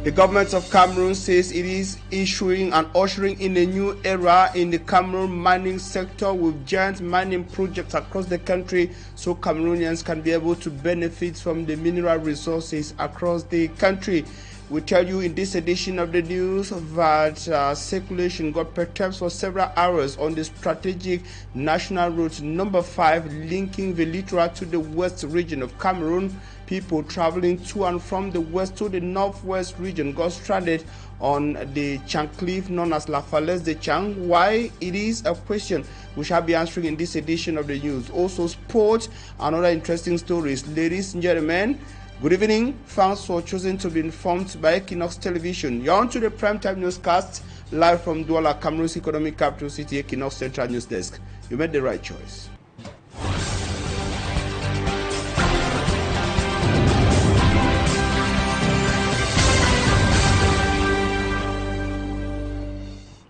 The government of Cameroon says it is issuing and ushering in a new era in the Cameroon mining sector with giant mining projects across the country so Cameroonians can be able to benefit from the mineral resources across the country. We tell you in this edition of the news that circulation got perturbed for several hours on the strategic national route number 5 linking the littoral to the west region of Cameroon. People traveling to and from the west to the northwest region got stranded on the Chang cliff known as La Falaise de Chang. Why? It is a question we shall be answering in this edition of the news. Also sport and other interesting stories. Ladies and gentlemen, good evening. Thanks for choosing to be informed by Equinoxe Television. You're on to the primetime newscast live from Douala, Cameroon's economic capital city, Equinoxe Central News Desk. You made the right choice.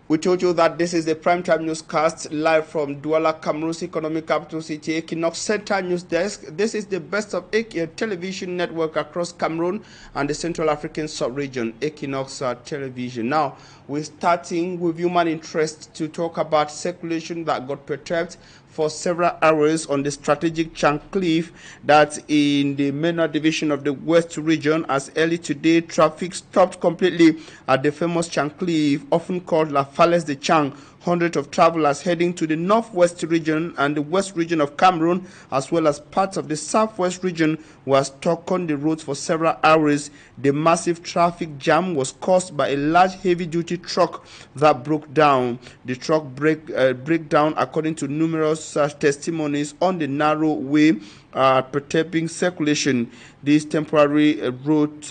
We told you that this is the primetime newscast live from Douala, Cameroon's economic capital city, Equinoxe Central News Desk. This is the best of television network across Cameroon and the Central African sub-region, Equinoxe Television. Now, we're starting with human interest to talk about circulation that got perturbed for several hours on the strategic Chang cliff that's in the Mena division of the West region. As early today, traffic stopped completely at the famous Chang cliff, often called La Falaise de Chang. Hundreds of travelers heading to the northwest region and the west region of Cameroon, as well as parts of the southwest region, were stuck on the roads for several hours. The massive traffic jam was caused by a large heavy-duty truck that broke down. The truck break down, according to numerous testimonies, on the narrow way, perturbing circulation. This temporary road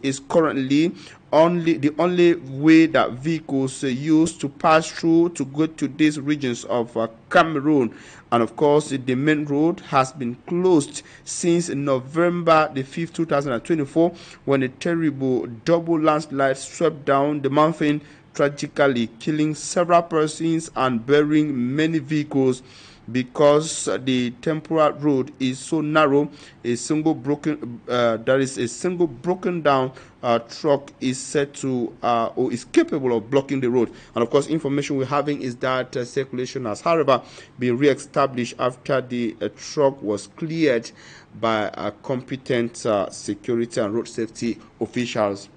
is currently the only way that vehicles use to pass through to go to these regions of Cameroon. And of course, the main road has been closed since November the 5th, 2024, when a terrible double landslide swept down the mountain, tragically killing several persons and burying many vehicles. Because the temporal road is so narrow, a single broken down truck is said to or is capable of blocking the road. And of course, information we're having is that circulation has, however, been re-established after the truck was cleared by competent security and road safety officials.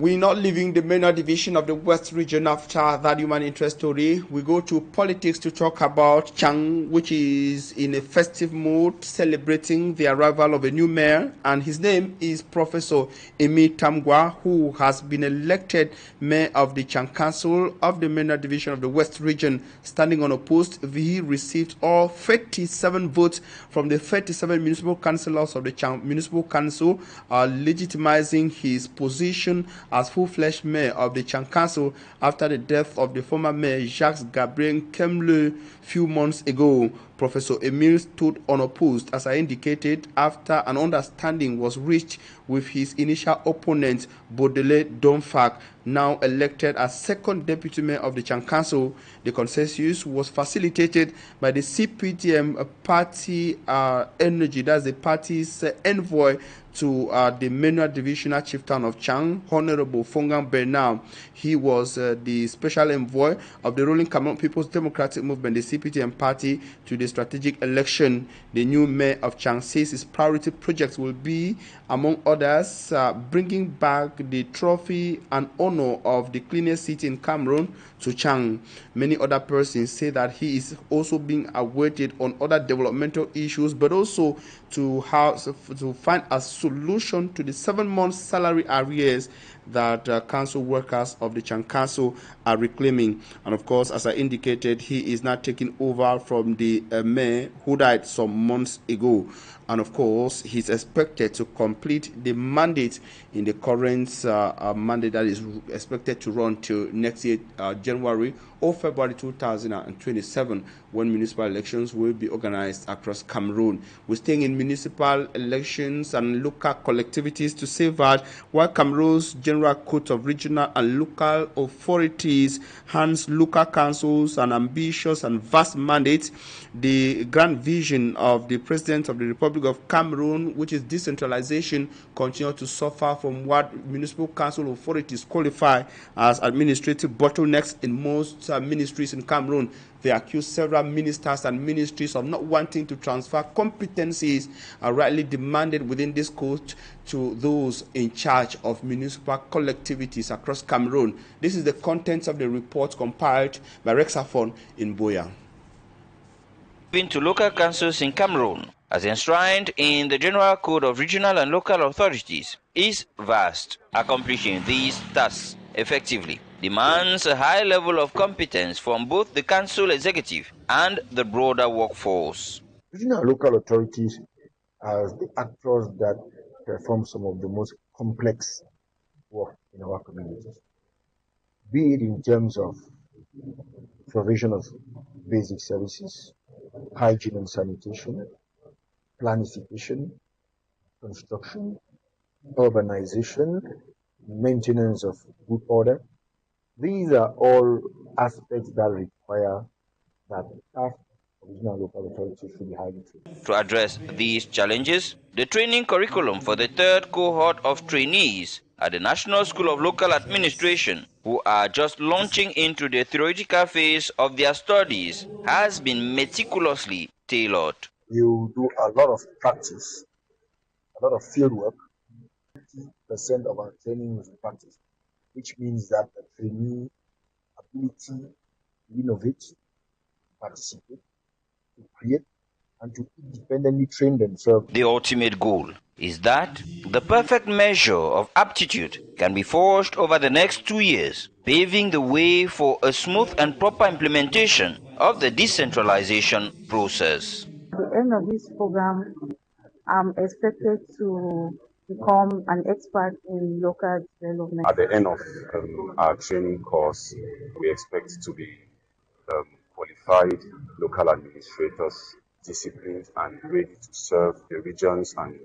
We're not leaving the Mena division of the West region after that human interest story. We go to politics to talk about Chang, which is in a festive mood, celebrating the arrival of a new mayor, and his name is Professor Emile Tamgwa, who has been elected mayor of the Chang Council of the Mena division of the West region. Standing unopposed, he received all 37 votes from the 37 municipal councillors of the Chang Municipal Council, legitimizing his position as full-fledged mayor of the Chang Council after the death of the former mayor Jacques Gabriel Kemle few months ago. Professor Emile stood unopposed, as I indicated, after an understanding was reached with his initial opponent, Baudelaire Domfak, now elected as second deputy mayor of the Chang Council. The consensus was facilitated by the CPDM party energy, that's the party's envoy to the Mena divisional chieftain of Chang, Honorable Fongang Bernard. He was the special envoy of the ruling Cameroon People's Democratic Movement, the CPDM party, to the strategic election. The new mayor of Chang says his priority projects will be, among others, bringing back the trophy and honor of the cleanest city in Cameroon to Chang. Many other persons say that he is also being awaited on other developmental issues, but also to find a solution to the 7-month salary arrears that council workers of the Chang Council are reclaiming. And of course, as I indicated, he is now taking over from the mayor who died some months ago. And of course, he's expected to complete the mandate in the current mandate that is expected to run till next year, January or February 2027, when municipal elections will be organized across Cameroon. We're staying in municipal elections and local collectivities to say that while Cameroon's General Court of Regional and Local Authorities hands local councils an ambitious and vast mandate, the grand vision of the President of the Republic Republic of Cameroon, which is decentralization, continue to suffer from what municipal council authorities qualify as administrative bottlenecks in most ministries in Cameroon. They accuse several ministers and ministries of not wanting to transfer competencies rightly demanded within this code to those in charge of municipal collectivities across Cameroon. This is the contents of the report compiled by Rexafon in Buoya. To local councils in Cameroon, as enshrined in the General Code of Regional and Local Authorities, is vast. Accomplishing these tasks effectively demands a high level of competence from both the council executive and the broader workforce. Regional and local authorities are the actors that perform some of the most complex work in our communities, be it in terms of provision of basic services, hygiene and sanitation, planification, construction, urbanization, maintenance of good order. These are all aspects that require that staff of regional and local authorities should be highly trained. To address these challenges, the training curriculum for the third cohort of trainees at the National School of Local Administration, who are just launching into the theoretical phase of their studies, has been meticulously tailored. You do a lot of practice, a lot of field work. 50% of our training is practice, which means that the trainee ability to innovate, to participate, to create, and to independently train themselves. The ultimate goal is that the perfect measure of aptitude can be forged over the next 2 years, paving the way for a smooth and proper implementation of the decentralization process. At the end of this program, I'm expected to become an expert in local development. At the end of our training course, we expect to be qualified local administrators, disciplined and ready to serve the regions and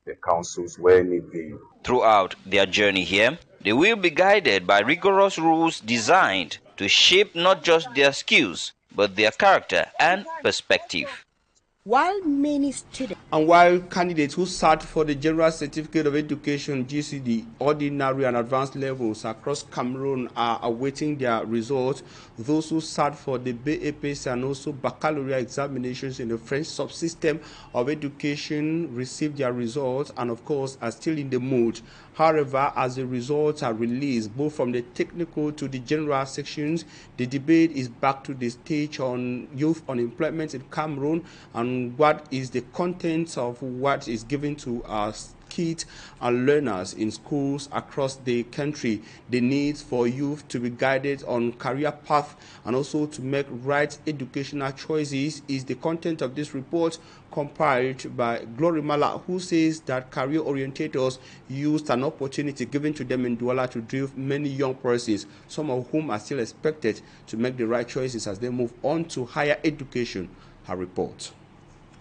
the councils where need be. Throughout their journey here, they will be guided by rigorous rules designed to shape not just their skills, but their character and perspective. While candidates who sat for the General Certificate of Education (GCD) ordinary and advanced levels across Cameroon are awaiting their results, those who sat for the BAPC and also baccalaureate examinations in the French subsystem of education received their results and of course are still in the mood. However, as the results are released, both from the technical to the general sections, the debate is back to the stage on youth unemployment in Cameroon and what is the content of what is given to us kids and learners in schools across the country, the need for youth to be guided on career path and also to make right educational choices is the content of this report compiled by Glory Mala, who says that career orientators used an opportunity given to them in Douala to drive many young persons, some of whom are still expected to make the right choices as they move on to higher education. Her report.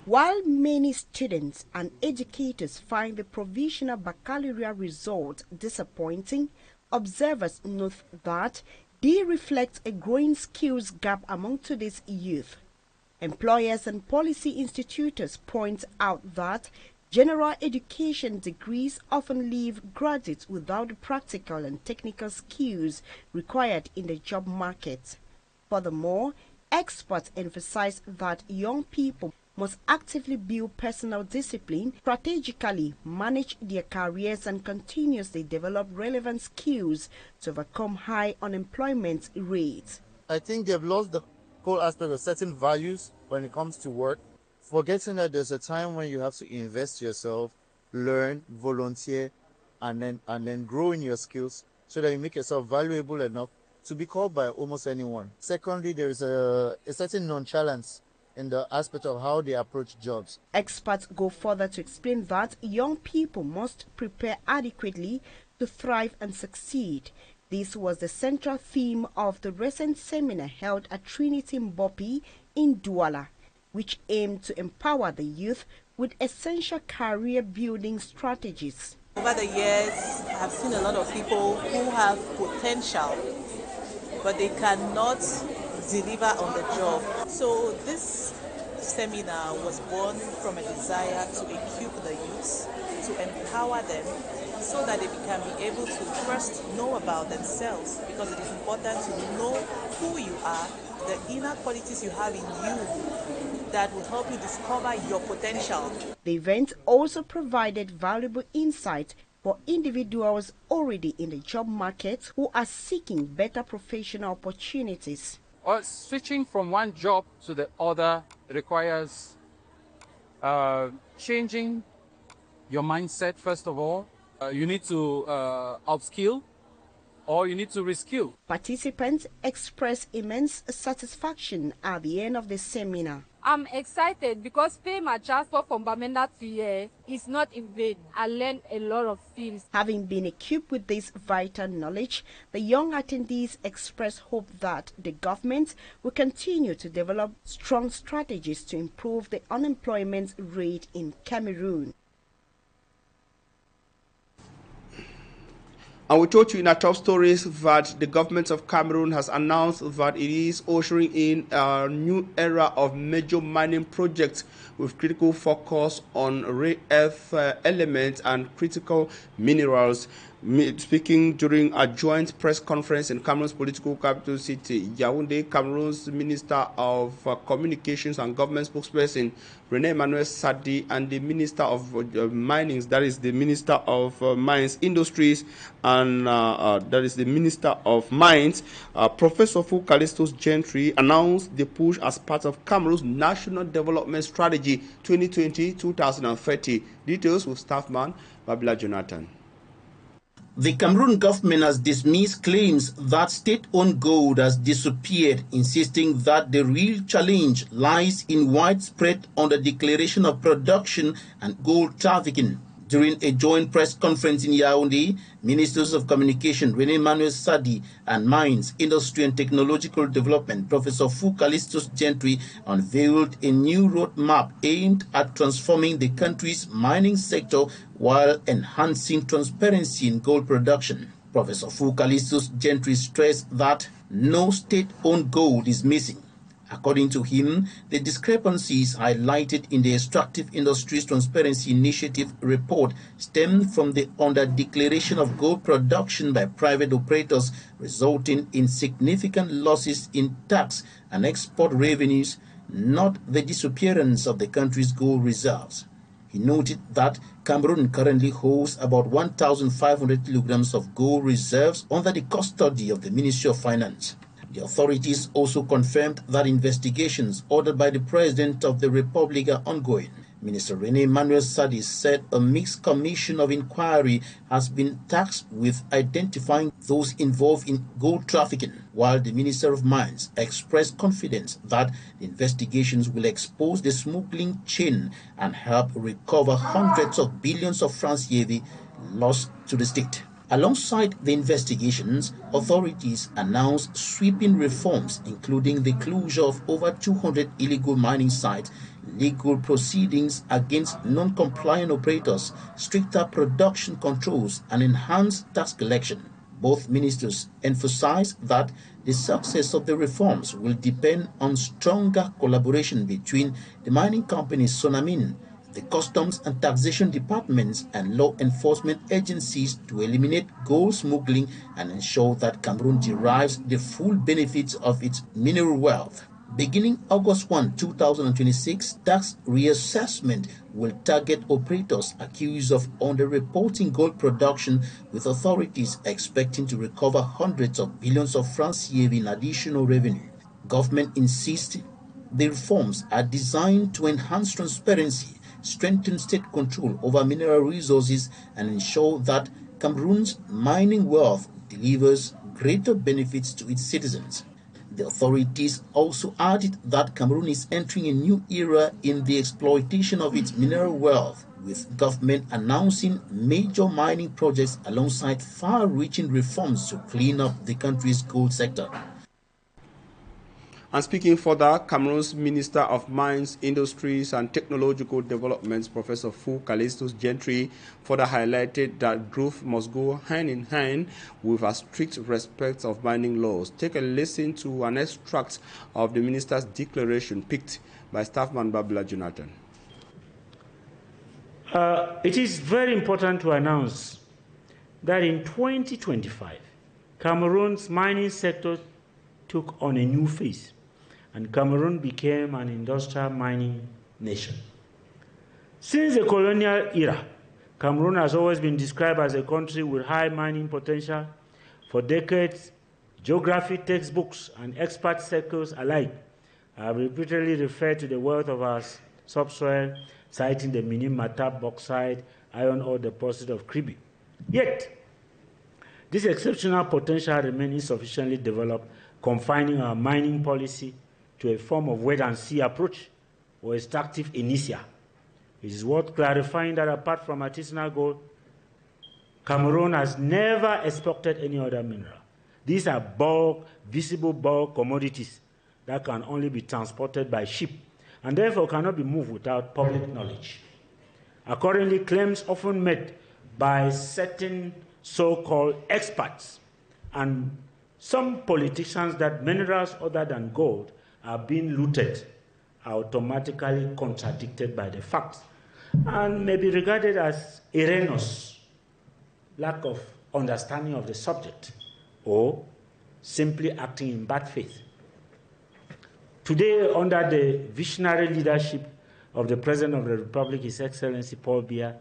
While many students and educators find the provisional baccalaureate result disappointing, observers note that they reflect a growing skills gap among today's youth. Employers and policy institutors point out that general education degrees often leave graduates without the practical and technical skills required in the job market. Furthermore, experts emphasize that young people must actively build personal discipline, strategically manage their careers and continuously develop relevant skills to overcome high unemployment rates. I think they've lost the whole aspect of certain values when it comes to work, forgetting that there's a time when you have to invest yourself, learn, volunteer, and then grow in your skills so that you make yourself valuable enough to be called by almost anyone. Secondly, there is a certain nonchalance in the aspect of how they approach jobs. Experts go further to explain that young people must prepare adequately to thrive and succeed. This was the central theme of the recent seminar held at Trinity Mbopi in Douala, which aimed to empower the youth with essential career-building strategies. Over the years, I've seen a lot of people who have potential, but they cannot deliver on the job. So this seminar was born from a desire to equip the youths, to empower them, so that they can be able to first know about themselves, because it is important to know who you are, the inner qualities you have in you that will help you discover your potential. The event also provided valuable insight for individuals already in the job market who are seeking better professional opportunities. Switching from one job to the other requires changing your mindset, first of all. You need to upskill, or you need to reskill. Participants expressed immense satisfaction at the end of the seminar. I'm excited because paying my transport from Bamenda to here is not in vain. I learned a lot of things. Having been equipped with this vital knowledge, the young attendees expressed hope that the government will continue to develop strong strategies to improve the unemployment rate in Cameroon. And we told you in our top stories that the government of Cameroon has announced that it is ushering in a new era of major mining projects with critical focus on rare earth elements and critical minerals. Speaking during a joint press conference in Cameroon's political capital city, Yaoundé, Cameroon's Minister of Communications and Government spokesperson René Emmanuel Sadi and the Minister of Mining, that is the Minister of Mines Industries, and that is the Minister of Mines, Professor Callistus Gentry, announced the push as part of Cameroon's National Development Strategy 2020-2030. Details with staffman Babila Jonathan. The Cameroon government has dismissed claims that state-owned gold has disappeared, insisting that the real challenge lies in widespread under-declaration of production and gold trafficking. During a joint press conference in Yaoundé, Ministers of Communication René Emmanuel Sadi and Mines, Industry and Technological Development Professor Callistus Gentry unveiled a new roadmap aimed at transforming the country's mining sector while enhancing transparency in gold production. Professor Callistus Gentry stressed that no state-owned gold is missing. According to him, the discrepancies highlighted in the Extractive Industries Transparency Initiative report stemmed from the under-declaration of gold production by private operators, resulting in significant losses in tax and export revenues, not the disappearance of the country's gold reserves. He noted that Cameroon currently holds about 1,500 kilograms of gold reserves under the custody of the Ministry of Finance. The authorities also confirmed that investigations ordered by the President of the Republic are ongoing. Minister René Emmanuel Sadi said a mixed commission of inquiry has been tasked with identifying those involved in gold trafficking, while the Minister of Mines expressed confidence that the investigations will expose the smuggling chain and help recover hundreds of billions of francs CFA lost to the state. Alongside the investigations, authorities announced sweeping reforms, including the closure of over 200 illegal mining sites, legal proceedings against non-compliant operators, stricter production controls, and enhanced tax collection. Both ministers emphasized that the success of the reforms will depend on stronger collaboration between the mining company Sonamin, the Customs and Taxation Departments, and law enforcement agencies to eliminate gold smuggling and ensure that Cameroon derives the full benefits of its mineral wealth. Beginning August 1, 2026, tax reassessment will target operators accused of underreporting gold production, with authorities expecting to recover hundreds of billions of francs CFA in additional revenue. Government insists the reforms are designed to enhance transparency, strengthen state control over mineral resources, and ensure that Cameroon's mining wealth delivers greater benefits to its citizens. The authorities also added that Cameroon is entering a new era in the exploitation of its mineral wealth, with government announcing major mining projects alongside far-reaching reforms to clean up the country's gold sector. And speaking further, Cameroon's Minister of Mines, Industries and Technological Developments, Professor Fu Calistus Gentry, further highlighted that growth must go hand in hand with a strict respect of mining laws. Take a listen to an extract of the minister's declaration picked by Staffman Babla Jonathan. It is very important to announce that in 2025, Cameroon's mining sector took on a new phase, and Cameroon became an industrial mining nation. Since the colonial era, Cameroon has always been described as a country with high mining potential. For decades, geography textbooks and expert circles alike have repeatedly referred to the wealth of our subsoil, citing the Mini-Matap bauxite iron ore deposit of Kribi. Yet, this exceptional potential remains insufficiently developed, confining our mining policy to a form of wait-and-see approach or extractive inertia. It is worth clarifying that apart from artisanal gold, Cameroon has never exported any other mineral. These are bulk, visible bulk commodities that can only be transported by ship and therefore cannot be moved without public knowledge. Accordingly, claims often made by certain so-called experts and some politicians that minerals other than gold are being looted are automatically contradicted by the facts and may be regarded as erroneous, lack of understanding of the subject, or simply acting in bad faith. Today, under the visionary leadership of the President of the Republic, His Excellency Paul Biya,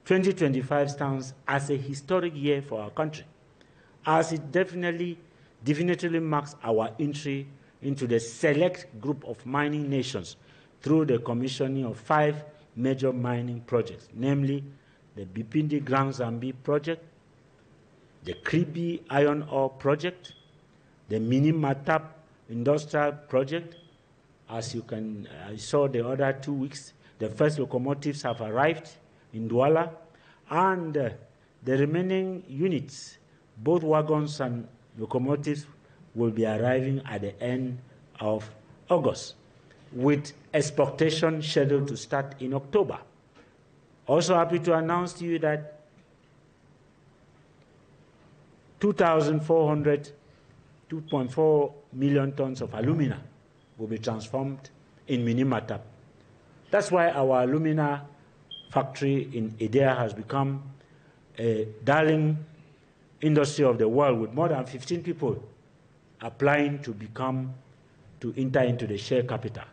2025 stands as a historic year for our country, as it definitely marks our entry into the select group of mining nations through the commissioning of 5 major mining projects, namely the Bipindi Grand Zambi project, the Kribi iron ore project, the Mini-Matap industrial project. As you can, I saw the other 2 weeks, the first locomotives have arrived in Douala, and the remaining units, both wagons and locomotives, will be arriving at the end of August, with exportation scheduled to start in October. Also happy to announce to you that 2.4 million tons of alumina will be transformed in Mini-Matap. That's why our alumina factory in Idea has become a darling industry of the world, with more than 15 people applying to enter into the share capital.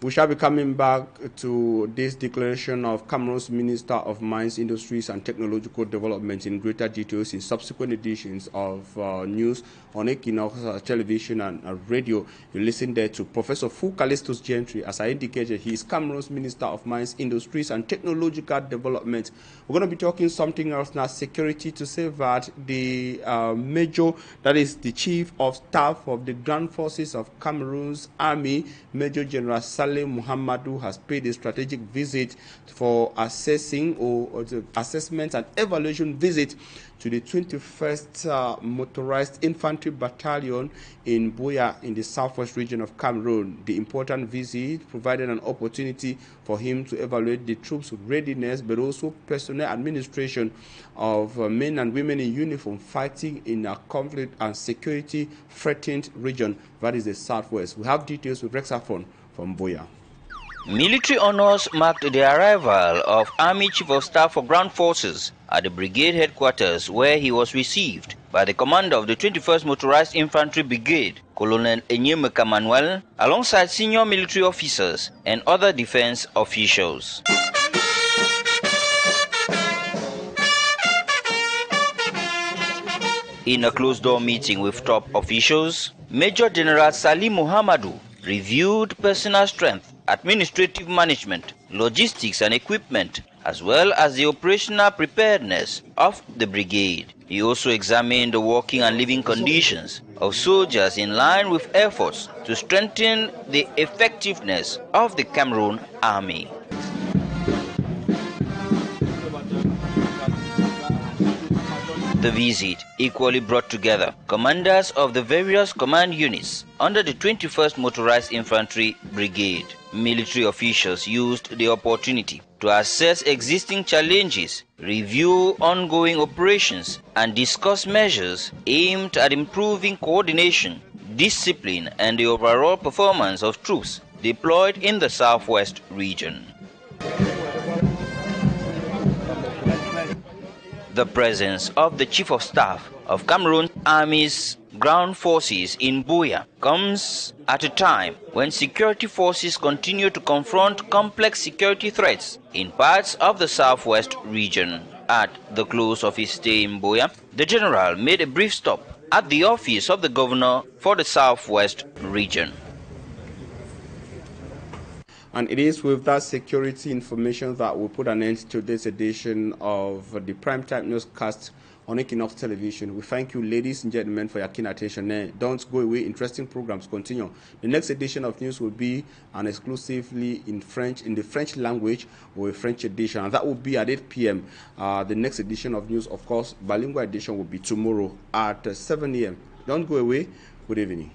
We shall be coming back to this declaration of Cameroon's Minister of Mines, Industries and Technological Development in greater details in subsequent editions of News on Equinoxe television and radio. You listen there to Professor Fu Calistus Gentry. As I indicated, he is Cameroon's Minister of Mines, Industries and Technological Development. We're going to be talking something else now, security, to say that the Major, that is the Chief of Staff of the Ground Forces of Cameroon's Army, Major General Saleh Muhammadu, has paid a strategic visit for assessing or the assessment and evaluation visit to the 21st Motorized Infantry Battalion in Buoya in the southwest region of Cameroon. The important visit provided an opportunity for him to evaluate the troops' readiness, but also personnel administration of men and women in uniform fighting in a conflict and security threatened region, that is the southwest. We have details with Rexafon from Buoya. Military honors marked the arrival of Army Chief of Staff for Ground Forces at the brigade headquarters, where he was received by the commander of the 21st Motorized Infantry Brigade, Colonel Enyemeka Manuel, alongside senior military officers and other defense officials. In a closed-door meeting with top officials, Major General Saleh Muhammadu reviewed personal strength, administrative management, logistics and equipment, as well as the operational preparedness of the brigade. He also examined the working and living conditions of soldiers in line with efforts to strengthen the effectiveness of the Cameroon Army. The visit equally brought together commanders of the various command units under the 21st Motorized Infantry Brigade. Military officials used the opportunity to assess existing challenges, review ongoing operations, and discuss measures aimed at improving coordination, discipline, and the overall performance of troops deployed in the Southwest region. The presence of the Chief of Staff of Cameroon Army's ground forces in Buoya comes at a time when security forces continue to confront complex security threats in parts of the Southwest region. At the close of his stay in Buoya, the general made a brief stop at the office of the governor for the Southwest region. And it is with that security information that we put an end to this edition of the Primetime Newscast on Equinoxe Television. We thank you, ladies and gentlemen, for your keen attention. Don't go away. Interesting programs continue. The next edition of news will be an exclusively in French, in the French language, or a French edition, and that will be at 8 p.m. The next edition of news, of course, bilingual edition will be tomorrow at 7 a.m. Don't go away. Good evening.